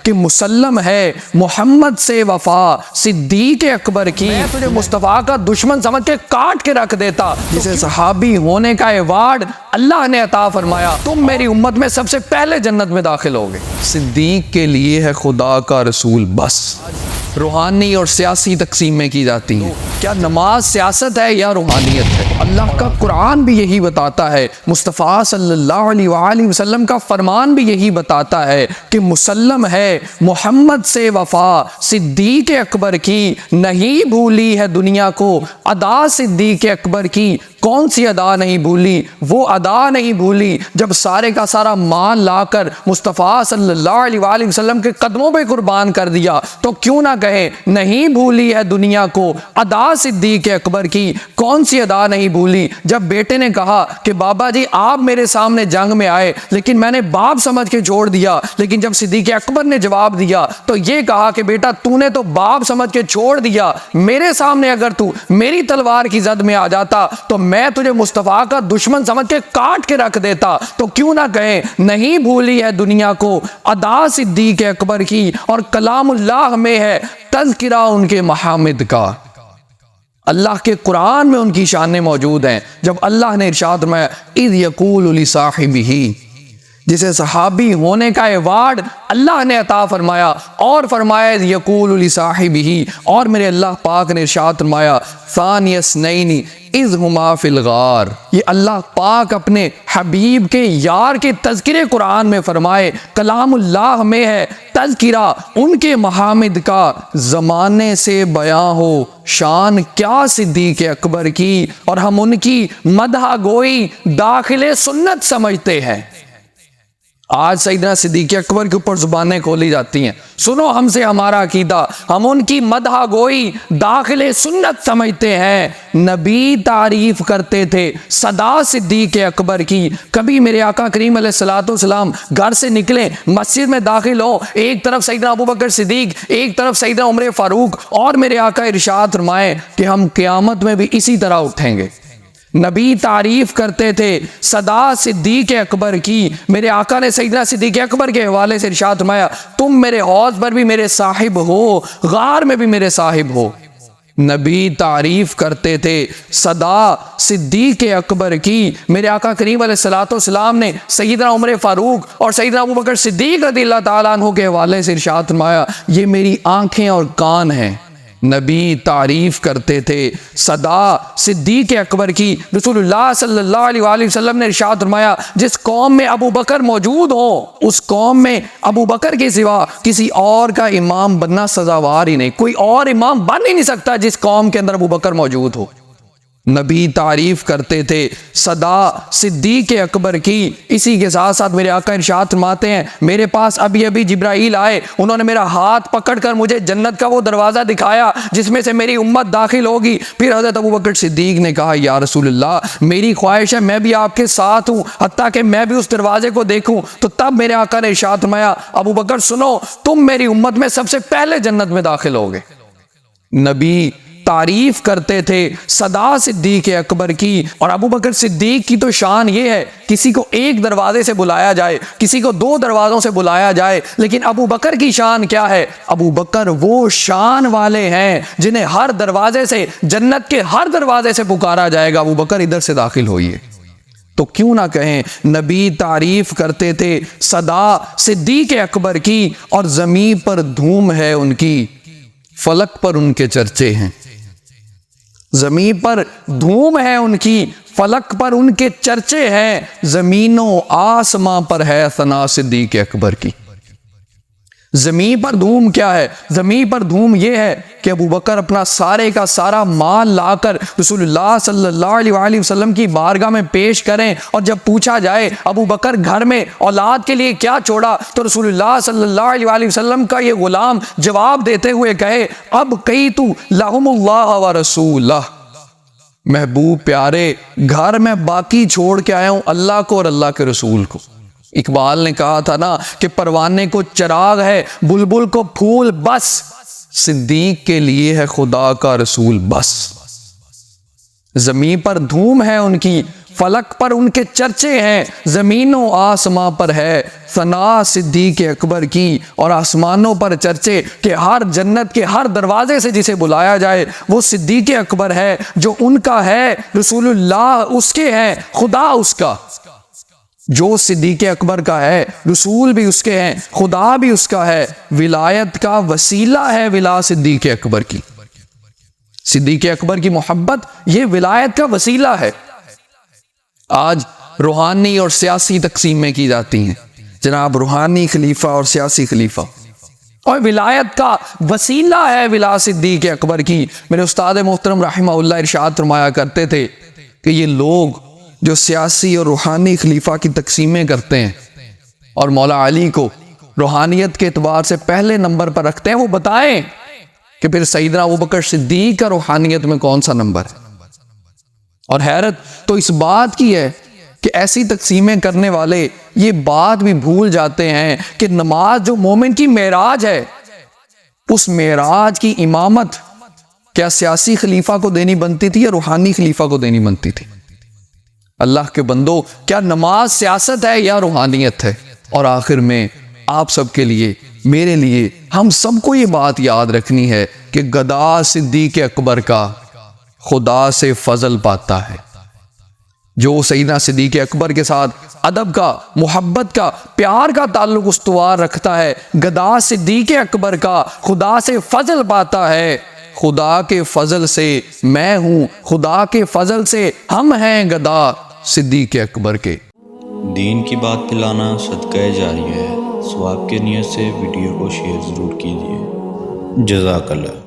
کہ مسلم ہے محمد سے وفا صدیق اکبر کی، میں تجھے مصطفیٰ کا دشمن سمجھ کے کاٹ کے رکھ دیتا۔ جسے صحابی ہونے کا ایوارڈ اللہ نے عطا فرمایا، تم میری امت میں سب سے پہلے جنت میں داخل ہوگے۔ صدیق کے لیے ہے خدا کا رسول بس۔ روحانی اور سیاسی تقسیمیں کی جاتی ہیں، کیا نماز سیاست ہے یا روحانیت ہے؟ اللہ کا قرآن بھی یہی بتاتا ہے، مصطفیٰ صلی اللہ علیہ وآلہ وسلم کا فرمان بھی یہی بتاتا ہے کہ مسلم ہے محمد سے وفا صدیق اکبر کی، نہیں بھولی ہے دنیا کو ادا صدیق اکبر کی۔ کون سی ادا نہیں بھولی؟ وہ ادا نہیں بھولی جب سارے کا سارا مال لا کر مصطفیٰ صلی اللہ علیہ وآلہ وسلم کے قدموں پہ قربان کر دیا، تو کیوں نہ کہیں نہیں بھولی ہے دنیا کو ادا صدیق اکبر کی۔ کون سی ادا نہیں بھولی؟ جب بیٹے نے کہا کہ بابا جی آپ میرے سامنے جنگ میں آئے لیکن میں نے باپ سمجھ کے چھوڑ دیا، لیکن جب صدیق اکبر نے جواب دیا تو یہ کہا کہ بیٹا تو نے تو باپ سمجھ کے چھوڑ دیا، میرے سامنے اگر تو میری تلوار کی زد میں آ جاتا تو میں تجھے مصطفیٰ کا دشمن سمجھ کے کاٹ کے رکھ دیتا۔ تو کیوں نہ کہیں نہیں بھولی ہے دنیا کو ادا صدیق اکبر کی، اور کلام اللہ میں ہے تذکرہ ان کے محامد کا۔ اللہ کے قرآن میں ان کی شانیں موجود ہیں، جب اللہ نے ارشاد فرمایا اذ یقول لصاحبہ، جسے صحابی ہونے کا ایوارڈ اللہ نے عطا فرمایا، اور فرمایا یقول لصاحبہ، اور میرے اللہ پاک نے ارشاد فرمایا ثانی اثنین اذ ہما فی الغار۔ یہ اللہ پاک اپنے حبیب کے یار کے تذکرے قرآن میں فرمائے، کلام اللہ میں ہے تذکرہ ان کے محامد کا، زمانے سے بیاں ہو شان کیا صدیق اکبر کی، اور ہم ان کی مدح گوئی داخل سنت سمجھتے ہیں۔ آج سیدنا صدیق اکبر کے اوپر زبانیں کھولی جاتی ہیں، سنو ہم سے ہمارا عقیدہ، ہم ان کی مدح گوئی داخل سنت سمجھتے ہیں۔ نبی تعریف کرتے تھے صدا صدیق اکبر کی۔ کبھی میرے آقا کریم علیہ الصلوۃ والسلام گھر سے نکلیں، مسجد میں داخل ہو، ایک طرف سیدنا ابوبکر صدیق، ایک طرف سیدنا عمر فاروق، اور میرے آقا ارشاد فرمائیں کہ ہم قیامت میں بھی اسی طرح اٹھیں گے۔ نبی تعریف کرتے تھے صدا صدیق اکبر کی۔ میرے آقا نے سیدنا صدیق اکبر کے حوالے سے ارشاد فرمایا تم میرے حوض پر بھی میرے صاحب ہو، غار میں بھی میرے صاحب ہو۔ نبی تعریف کرتے تھے صدا صدیق اکبر کی۔ میرے آقا کریم علیہ الصلوۃ والسلام نے سیدنا عمر فاروق اور سیدنا ابوبکر صدیق رضی اللہ تعالیٰ عنہ کے حوالے سے ارشاد فرمایا یہ میری آنکھیں اور کان ہیں۔ نبی تعریف کرتے تھے صدا صدیق اکبر کی۔ رسول اللہ صلی اللہ علیہ وآلہ وسلم نے ارشاد فرمایا جس قوم میں ابو بکر موجود ہو اس قوم میں ابو بکر کے سوا کسی اور کا امام بننا سزاوار ہی نہیں، کوئی اور امام بن ہی نہیں سکتا جس قوم کے اندر ابو بکر موجود ہو۔ نبی تعریف کرتے تھے صدا صدیق اکبر کی۔ اسی کے ساتھ ساتھ میرے آقا ارشاد فرماتے ہیں میرے پاس ابھی جبرائیل آئے، انہوں نے میرا ہاتھ پکڑ کر مجھے جنت کا وہ دروازہ دکھایا جس میں سے میری امت داخل ہوگی۔ پھر حضرت ابوبکر صدیق نے کہا یا رسول اللہ میری خواہش ہے میں بھی آپ کے ساتھ ہوں، حتیٰ کہ میں بھی اس دروازے کو دیکھوں۔ تو تب میرے آقا نے ارشاد فرمایا ابوبکر سنو، تم میری امت میں سب سے پہلے جنت میں داخل ہوگے۔ نبی تعریف کرتے تھے صدا صدیق اکبر کی، اور ابوبکر صدیق کی تو شان یہ ہے کسی کو ایک دروازے سے بلایا جائے، کسی کو دو دروازوں سے بلایا جائے، لیکن ابوبکر کی شان کیا ہے؟ ابوبکر وہ شان والے ہیں جنہیں ہر دروازے سے، جنت کے ہر دروازے سے پکارا جائے گا ابوبکر ادھر سے داخل ہوئیے۔ تو کیوں نہ کہیں نبی تعریف کرتے تھے صدا صدیق اکبر کی، اور زمین پر دھوم ہے ان کی، فلک پر ان کے چرچے ہیں۔ زمین پر دھوم ہے ان کی، فلک پر ان کے چرچے ہیں، زمین و آسماں پر ہے ثنا صدیق اکبر کی۔ زمین پر دھوم کیا ہے؟ زمین پر دھوم یہ ہے کہ ابوبکر اپنا سارے کا سارا مال لا کر رسول اللہ صلی اللہ علیہ وآلہ وسلم کی بارگاہ میں پیش کریں، اور جب پوچھا جائے ابوبکر گھر میں اولاد کے لیے کیا چھوڑا تو رسول اللہ صلی اللہ علیہ وآلہ وسلم کا یہ غلام جواب دیتے ہوئے کہے اب کئی تو لہم اللہ و رسولہ، محبوب پیارے گھر میں باقی چھوڑ کے آیا ہوں اللہ کو اور اللہ کے رسول کو۔ اقبال نے کہا تھا نا کہ پروانے کو چراغ ہے بلبل کو پھول بس، صدیق کے لیے ہے خدا کا رسول بس۔ زمین پر دھوم ہے ان کی، فلک پر ان کے چرچے ہیں، زمین و آسماں پر ہے ثنا صدیق اکبر کی، اور آسمانوں پر چرچے کہ ہر جنت کے ہر دروازے سے جسے بلایا جائے وہ صدیق اکبر ہے، جو ان کا ہے، رسول اللہ اس کے ہیں، خدا اس کا۔ جو صدیق اکبر کا ہے، رسول بھی اس کے ہیں، خدا بھی اس کا ہے، ولایت کا وسیلہ ہے ولا صدیق اکبر کی۔ صدیق اکبر کی محبت یہ ولایت کا وسیلہ ہے۔ آج روحانی اور سیاسی تقسیمیں کی جاتی ہیں، جناب روحانی خلیفہ اور سیاسی خلیفہ، اور ولایت کا وسیلہ ہے ولا صدیق اکبر کی۔ میرے استاد محترم رحمہ اللہ ارشاد فرمایا کرتے تھے کہ یہ لوگ جو سیاسی اور روحانی خلیفہ کی تقسیمیں کرتے ہیں اور مولا علی کو روحانیت کے اعتبار سے پہلے نمبر پر رکھتے ہیں، وہ بتائیں کہ پھر سیدنا ابوبکر صدیق کا روحانیت میں کون سا نمبر ہے؟ اور حیرت تو اس بات کی ہے کہ ایسی تقسیمیں کرنے والے یہ بات بھی بھول جاتے ہیں کہ نماز جو مومن کی معراج ہے، اس معراج کی امامت کیا سیاسی خلیفہ کو دینی بنتی تھی یا روحانی خلیفہ کو دینی بنتی تھی؟ اللہ کے بندو، کیا نماز سیاست ہے یا روحانیت ہے؟ اور آخر میں آپ سب کے لیے، میرے لیے، ہم سب کو یہ بات یاد رکھنی ہے کہ گدا صدیق اکبر کا خدا سے فضل پاتا ہے۔ جو سیدنا صدیق اکبر کے ساتھ ادب کا، محبت کا، پیار کا تعلق استوار رکھتا ہے، گدا صدیق اکبر کا خدا سے فضل پاتا ہے۔ خدا کے فضل سے میں ہوں، خدا کے فضل سے ہم ہیں گدا صدیق اکبر کے۔ دین کی بات پھیلانا صدقہ جاریہ ہے، ثواب کی نیت سے ویڈیو کو شیئر ضرور کیجیے۔ جزاک اللہ۔